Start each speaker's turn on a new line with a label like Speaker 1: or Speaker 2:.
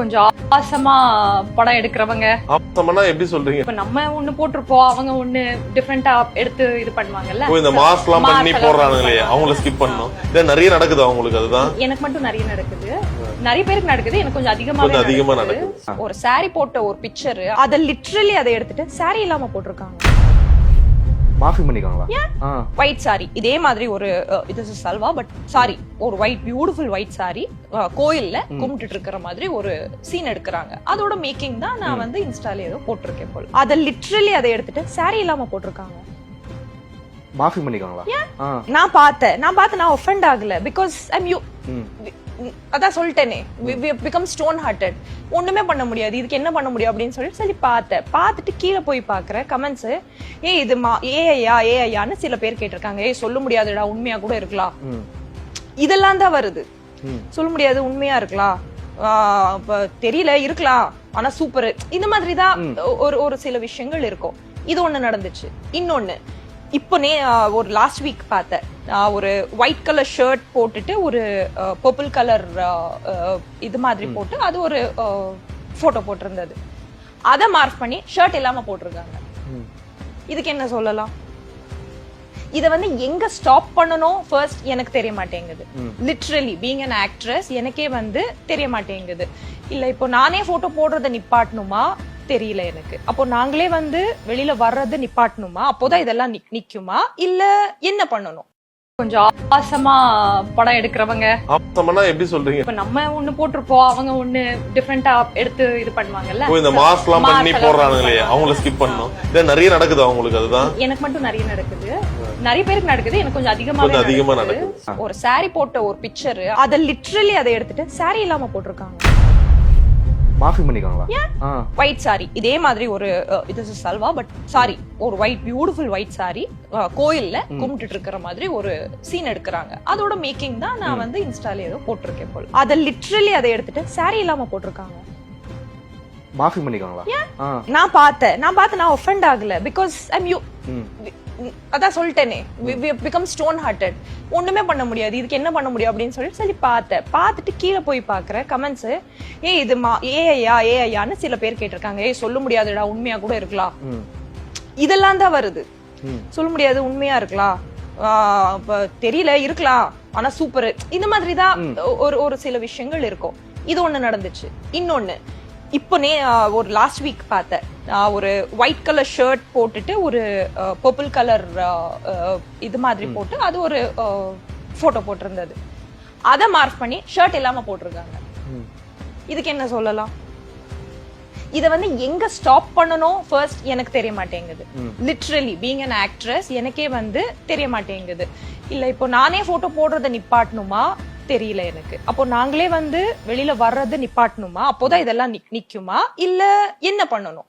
Speaker 1: கொஞ்சம் ஆபாசமா படம் எடுக்கிறவங்க
Speaker 2: ஆபாசமா எப்படி சொல்றீங்க?
Speaker 1: இப்ப நம்ம ஒண்ணு போட்டிருப்போம், அவங்க ஒண்ணு டிஃபரெண்டா எடுத்து இது பண்ணுவாங்கல்ல.
Speaker 2: இந்த மாஸ்லாம் பண்ணி போடுறானுங்களே அவங்கள ஸ்கிப் பண்ணனும். இது நிறைய நடக்குது அவங்களுக்கு. அதுதான்
Speaker 1: எனக்கு மட்டும் நிறைய நடக்குது, நிறைய பேருக்கு நடக்குது, எனக்கு கொஞ்சம் அதிகமா நடக்குது. ஒரு சாரி போட்ட ஒரு பிக்சர், அத லிட்டரலி அதை எடுத்துட்டு சாரி இல்லாம போட்டிருக்காங்க.
Speaker 3: மாஃபி பண்ணிக்காங்களா?
Speaker 1: ஒயிட் சாரி, இதே மாதிரி ஒரு இது சல்வா, பட் சாரி ஒரு ஒயிட் பியூட்டிஃபுல் ஒயிட் சாரி கோயில்ல கும்பிட்டு இருக்கிற மாதிரி ஒரு சீன் எடுக்கிறாங்க. அதோட மேக்கிங் தான் நான் வந்து இன்ஸ்டால ஏதோ போட்டிருக்கேன் போல. அத லிட்டரலி அதை எடுத்துட்டு சாரி இல்லாம போட்டிருக்காங்க.
Speaker 3: மாஃபி பண்ணிக்காங்களா?
Speaker 1: நான் பார்த்தேன் நான் ஒஃபெண்ட் ஆகல, பிகாஸ் ஐம் யூ அதான் சொல்லிட்டேனே, பிகம் ஸ்டோன் ஹார்ட்டட். ஒண்ணுமே பண்ண முடியாது, இதுக்கு என்ன பண்ண முடியும் அப்படின்னு சொல்லிட்டு சரி பார்த்துட்டு கீழே போய் பாக்குறேன் கமெண்ட்ஸ். இது ஏஐயான்னு சில பேர் கேட்டிருக்காங்க. சொல்ல முடியாதுடா, உண்மையா கூட இருக்கலாம், இதெல்லாம் தான் வருது. சொல்ல முடியாது, உண்மையா இருக்கலாம், தெரியல இருக்கலாம், ஆனா சூப்பர், இந்த மாதிரி தான் ஒரு சில விஷயங்கள் இருக்கும். இது ஒண்ணு நடந்துச்சு. இன்னொன்னு இப்போ ஒரு லாஸ்ட் வீக் பார்த்தேன், ஒரு ஒயிட் கலர் ஷர்ட் போட்டுட்டு ஒரு பர்பிள் கலர் இது மாதிரி போட்டு அது ஒரு போட்டோ போட்டிருந்தது. அதை மார்க் பண்ணி ஷர்ட் இல்லாம போட்டிருக்காங்க. இதுக்கு என்ன சொல்லலாம்? இத வந்து எங்க ஸ்டாப் பண்ணணும் ஃபர்ஸ்ட் எனக்கு தெரிய மாட்டேங்குது. லிட்டரலி பீயிங் an ஆக்ட்ரஸ் எனக்கே வந்து தெரிய மாட்டேங்குது. இல்ல இப்போ நானே போட்டோ போடுறத நிப்பாட்டணுமா தெரியல எனக்கு. அப்போ நாங்களே வந்து வெளியில வர்றது நிப்பாட்டணுமா? அப்போதான் இதெல்லாம் நிக்குமா? இல்ல என்ன பண்ணணும்? கொஞ்சம் ஆபாசமா படம் எடுக்கிறவங்க
Speaker 2: ஆபாசமா எப்படி சொல்றீங்க?
Speaker 1: இப்ப நம்ம ஒண்ணு போட்டிருப்போம், அவங்க ஒண்ணு டிஃபரெண்டா எடுத்து இது பண்ணுவாங்கல்ல.
Speaker 2: இந்த மாஸ்லாம் பண்ணி போடுறானுங்களே அவங்கள ஸ்கிப் பண்ணனும். இது நிறைய நடக்குது அவங்களுக்கு. அதுதான்
Speaker 1: எனக்கு மட்டும் நிறைய நடக்குது, நிறைய பேருக்கு நடக்குது, எனக்கு கொஞ்சம் அதிகமா நடக்குது. ஒரு சாரி போட்ட ஒரு பிக்சர், அத லிட்டரலி அதை எடுத்துட்டு சாரி இல்லாம போட்டிருக்காங்க.
Speaker 3: மாஃபி பண்ணிக்காங்களா?
Speaker 1: ஒயிட் சாரி, இதே மாதிரி ஒரு இது சல்வா, பட் சாரி ஒரு ஒயிட் பியூட்டிஃபுல் ஒயிட் சாரி கோயில்ல கும்பிட்டு இருக்கிற மாதிரி ஒரு சீன் எடுக்கிறாங்க. அதோட மேக்கிங் தான் நான் வந்து இன்ஸ்டால ஏதோ போட்டிருக்கேன் போல. அத லிட்டரலி அதை எடுத்துட்டு சாரி இல்லாம போட்டிருக்காங்க.
Speaker 3: மாஃபி பண்ணிக்காங்களா?
Speaker 1: நான் பார்த்தேன் நான் ஒஃபெண்ட் ஆகல, பிகாஸ் ஐம் யூ அதான் சொல்லிட்டேனே, பிகம் ஸ்டோன் ஹார்ட்டட். ஒண்ணுமே பண்ண முடியாது, இதுக்கு என்ன பண்ண முடியும் அப்படின்னு சொல்லிட்டு சரி பார்த்துட்டு கீழே போய் பாக்குறேன் கமெண்ட்ஸ். இது ஏஐயான்னு சில பேர் கேட்டிருக்காங்க. சொல்ல முடியாதுடா, உண்மையா கூட இருக்கலாம், இதெல்லாம் தான் வருது. சொல்ல முடியாது, உண்மையா இருக்கலாம், தெரியல இருக்கலாம், ஆனா சூப்பர், இந்த மாதிரி தான் ஒரு சில விஷயங்கள் இருக்கும். இது ஒண்ணு நடந்துச்சு. இன்னொன்னு இப்போ ஒரு லாஸ்ட் வீக் பார்த்தேன், ஒரு ஒயிட் கலர் ஷர்ட் போட்டுட்டு ஒரு பர்பிள் கலர் இது மாதிரி போட்டு அது ஒரு போட்டோ போட்டிருந்தது. அதை மார்க் பண்ணி ஷர்ட் இல்லாம போட்டிருக்காங்க. இதுக்கு என்ன சொல்லலாம்? இத வந்து எங்க ஸ்டாப் பண்ணணும் ஃபர்ஸ்ட் எனக்கு தெரிய மாட்டேங்குது. லிட்டரலி பீயிங் an ஆக்ட்ரஸ் எனக்கே வந்து தெரிய மாட்டேங்குது. இல்ல இப்போ நானே போட்டோ போடுறத நிப்பாட்டணுமா தெரியல எனக்கு. அப்போ நாங்களே வந்து வெளியில வர்றது நிப்பாட்டணுமா? அப்போதான் இதெல்லாம் நிக்குமா? இல்ல என்ன பண்ணணும்?